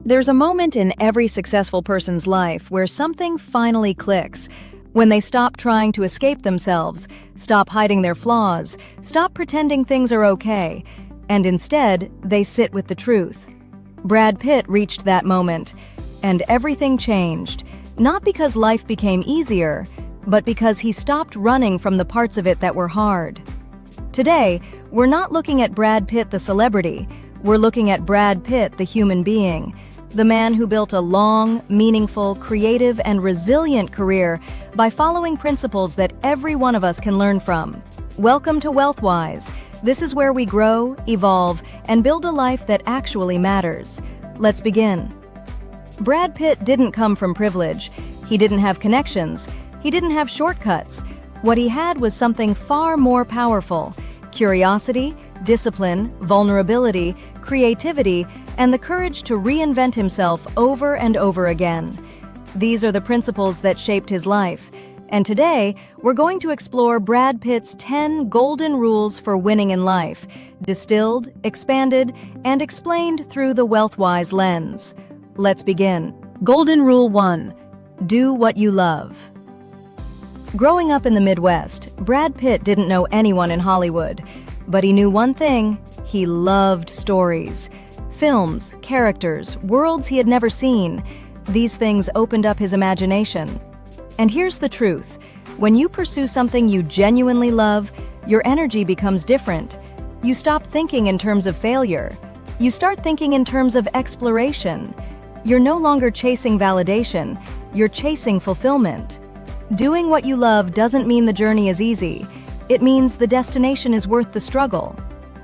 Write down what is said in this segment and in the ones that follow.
There's a moment in every successful person's life where something finally clicks, when they stop trying to escape themselves, stop hiding their flaws, stop pretending things are okay, and instead, they sit with the truth. Brad Pitt reached that moment, and everything changed, not because life became easier, but because he stopped running from the parts of it that were hard. Today, we're not looking at Brad Pitt the celebrity, we're looking at Brad Pitt the human being, the man who built a long, meaningful, creative, and resilient career by following principles that every one of us can learn from. Welcome to WealthWise. This is where we grow, evolve, and build a life that actually matters. Let's begin. Brad Pitt didn't come from privilege. He didn't have connections. He didn't have shortcuts. What he had was something far more powerful: curiosity, discipline, vulnerability, creativity, and the courage to reinvent himself over and over again. These are the principles that shaped his life. And today, we're going to explore Brad Pitt's 10 golden rules for winning in life, distilled, expanded, and explained through the WealthWise lens. Let's begin. Golden Rule 1. Do what you love. Growing up in the Midwest, Brad Pitt didn't know anyone in Hollywood, but he knew one thing: he loved stories. Films, characters, worlds he had never seen. These things opened up his imagination. And here's the truth: when you pursue something you genuinely love, your energy becomes different. You stop thinking in terms of failure. You start thinking in terms of exploration. You're no longer chasing validation, you're chasing fulfillment. Doing what you love doesn't mean the journey is easy. It means the destination is worth the struggle.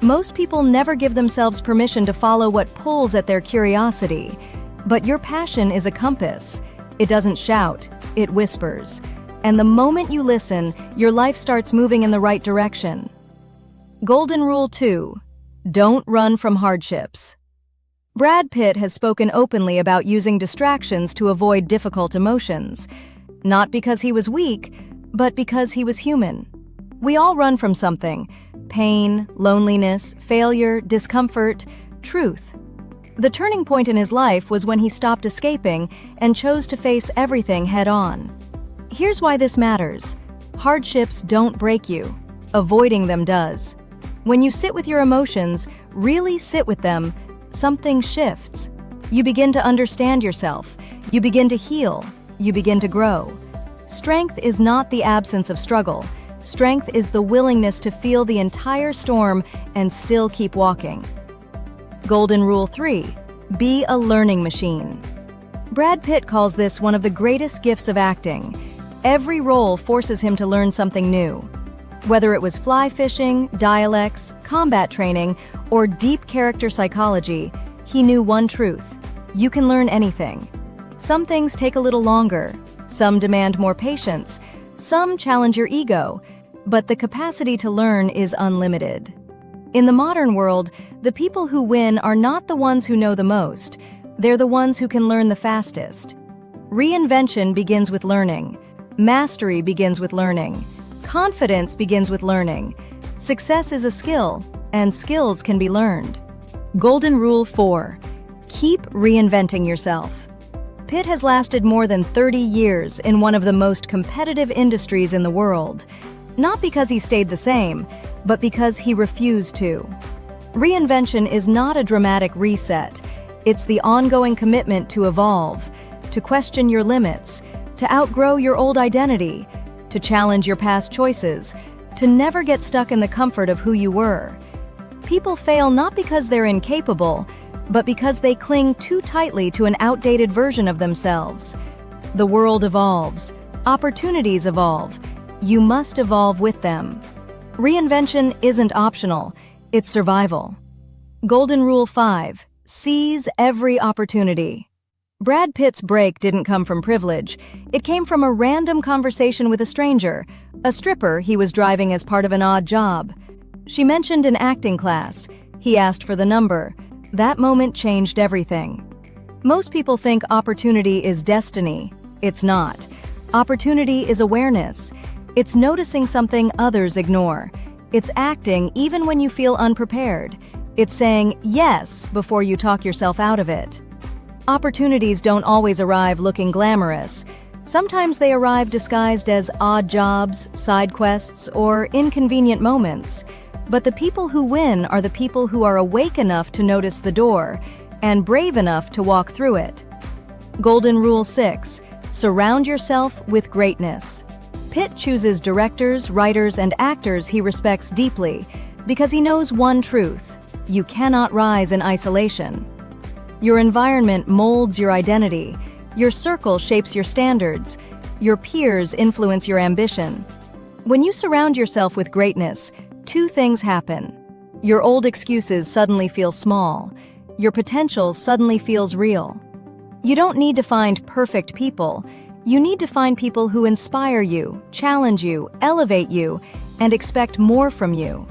Most people never give themselves permission to follow what pulls at their curiosity. But your passion is a compass. It doesn't shout, it whispers. And the moment you listen, your life starts moving in the right direction. Golden Rule 2. Don't run from hardships. Brad Pitt has spoken openly about using distractions to avoid difficult emotions. Not because he was weak, but because he was human. We all run from something: pain, loneliness, failure, discomfort, truth. The turning point in his life was when he stopped escaping and chose to face everything head-on. Here's why this matters. Hardships don't break you. Avoiding them does. When you sit with your emotions, really sit with them, something shifts. You begin to understand yourself. You begin to heal. You begin to grow. Strength is not the absence of struggle. Strength is the willingness to feel the entire storm and still keep walking. Golden Rule 3. Be a learning machine. Brad Pitt calls this one of the greatest gifts of acting. Every role forces him to learn something new. Whether it was fly fishing, dialects, combat training, or deep character psychology, he knew one truth: you can learn anything. Some things take a little longer, some demand more patience, some challenge your ego, but the capacity to learn is unlimited. In the modern world, the people who win are not the ones who know the most, they're the ones who can learn the fastest. Reinvention begins with learning. Mastery begins with learning. Confidence begins with learning. Success is a skill, and skills can be learned. Golden Rule 4. Keep reinventing yourself. Pitt has lasted more than 30 years in one of the most competitive industries in the world. Not because he stayed the same, but because he refused to. Reinvention is not a dramatic reset. It's the ongoing commitment to evolve, to question your limits, to outgrow your old identity, to challenge your past choices, to never get stuck in the comfort of who you were. People fail not because they're incapable, but because they cling too tightly to an outdated version of themselves. The world evolves. Opportunities evolve. You must evolve with them. Reinvention isn't optional, it's survival. Golden Rule 5. Seize every opportunity. Brad Pitt's break didn't come from privilege. It came from a random conversation with a stranger, a stripper he was driving as part of an odd job. She mentioned an acting class. He asked for the number. That moment changed everything. Most people think opportunity is destiny. It's not. Opportunity is awareness. It's noticing something others ignore. It's acting even when you feel unprepared. It's saying yes before you talk yourself out of it. Opportunities don't always arrive looking glamorous. Sometimes they arrive disguised as odd jobs, side quests, or inconvenient moments. But the people who win are the people who are awake enough to notice the door and brave enough to walk through it. Golden Rule 6. Surround yourself with greatness. Pitt chooses directors, writers, and actors he respects deeply because he knows one truth: you cannot rise in isolation. Your environment molds your identity. Your circle shapes your standards. Your peers influence your ambition. When you surround yourself with greatness, two things happen. Your old excuses suddenly feel small. Your potential suddenly feels real. You don't need to find perfect people. You need to find people who inspire you, challenge you, elevate you, and expect more from you.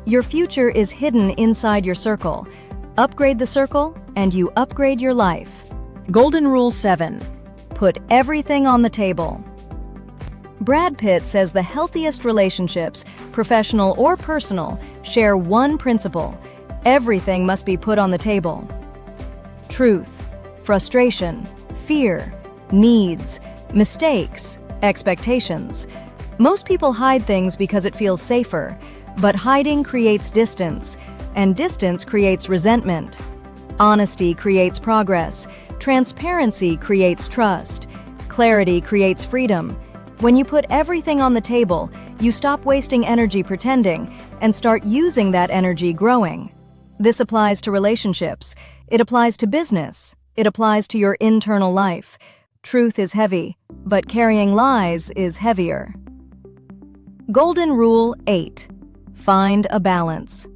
Your future is hidden inside your circle. Upgrade the circle, and you upgrade your life. Golden Rule 7. Put everything on the table. Brad Pitt says the healthiest relationships, professional or personal, share one principle: everything must be put on the table. Truth, frustration, fear, needs, mistakes, expectations. Most people hide things because it feels safer, but hiding creates distance, and distance creates resentment. Honesty creates progress. Transparency creates trust. Clarity creates freedom. When you put everything on the table, you stop wasting energy pretending and start using that energy growing. This applies to relationships. It applies to business. It applies to your internal life. Truth is heavy, but carrying lies is heavier. Golden Rule 8. Find a balance.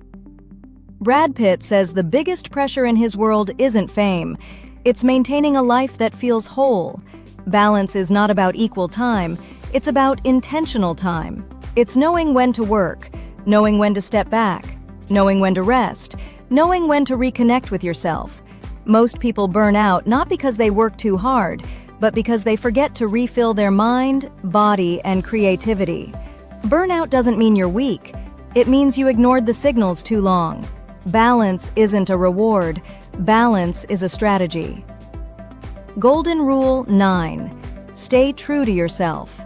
Brad Pitt says the biggest pressure in his world isn't fame. It's maintaining a life that feels whole. Balance is not about equal time. It's about intentional time. It's knowing when to work, knowing when to step back, knowing when to rest, knowing when to reconnect with yourself. Most people burn out not because they work too hard, but because they forget to refill their mind, body, and creativity. Burnout doesn't mean you're weak. It means you ignored the signals too long. Balance isn't a reward. Balance is a strategy. Golden Rule 9. Stay true to yourself.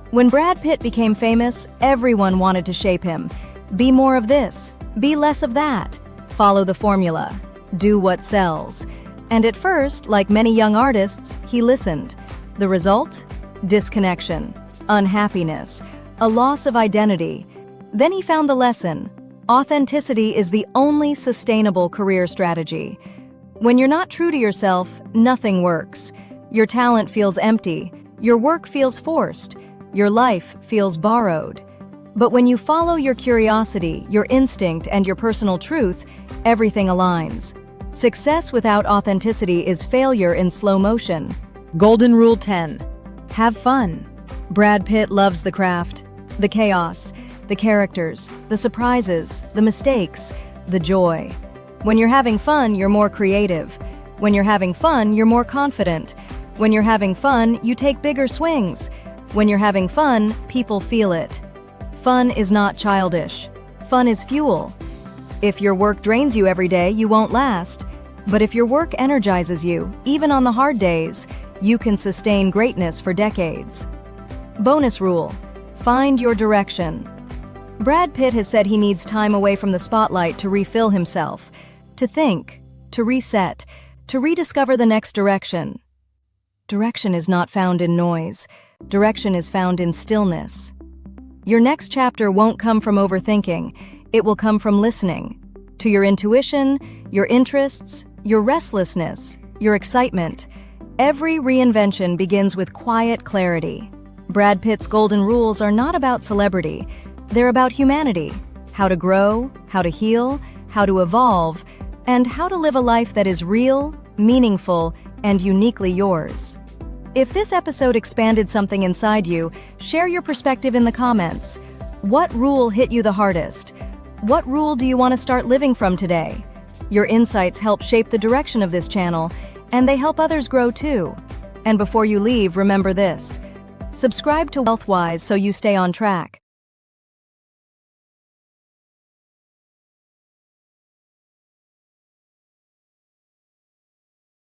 When Brad Pitt became famous, everyone wanted to shape him. Be more of this. Be less of that. Follow the formula. Do what sells. And at first, like many young artists, he listened. The result? Disconnection, unhappiness, a loss of identity. Then he found the lesson. Authenticity is the only sustainable career strategy. When you're not true to yourself, nothing works. Your talent feels empty. Your work feels forced. Your life feels borrowed. But when you follow your curiosity, your instinct, and your personal truth, everything aligns. Success without authenticity is failure in slow motion. Golden Rule 10. Have fun. Brad Pitt loves the craft, the chaos, the characters, the surprises, the mistakes, the joy. When you're having fun, you're more creative. When you're having fun, you're more confident. When you're having fun, you take bigger swings. When you're having fun, people feel it. Fun is not childish. Fun is fuel. If your work drains you every day, you won't last. But if your work energizes you, even on the hard days, you can sustain greatness for decades. Bonus rule: find your direction. Brad Pitt has said he needs time away from the spotlight to refill himself, to think, to reset, to rediscover the next direction. Direction is not found in noise. Direction is found in stillness. Your next chapter won't come from overthinking. It will come from listening to your intuition, your interests, your restlessness, your excitement. Every reinvention begins with quiet clarity. Brad Pitt's golden rules are not about celebrity. They're about humanity, how to grow, how to heal, how to evolve, and how to live a life that is real, meaningful, and uniquely yours. If this episode expanded something inside you, share your perspective in the comments. What rule hit you the hardest? What rule do you want to start living from today? Your insights help shape the direction of this channel, and they help others grow too. And before you leave, remember this: subscribe to WealthWise so you stay on track.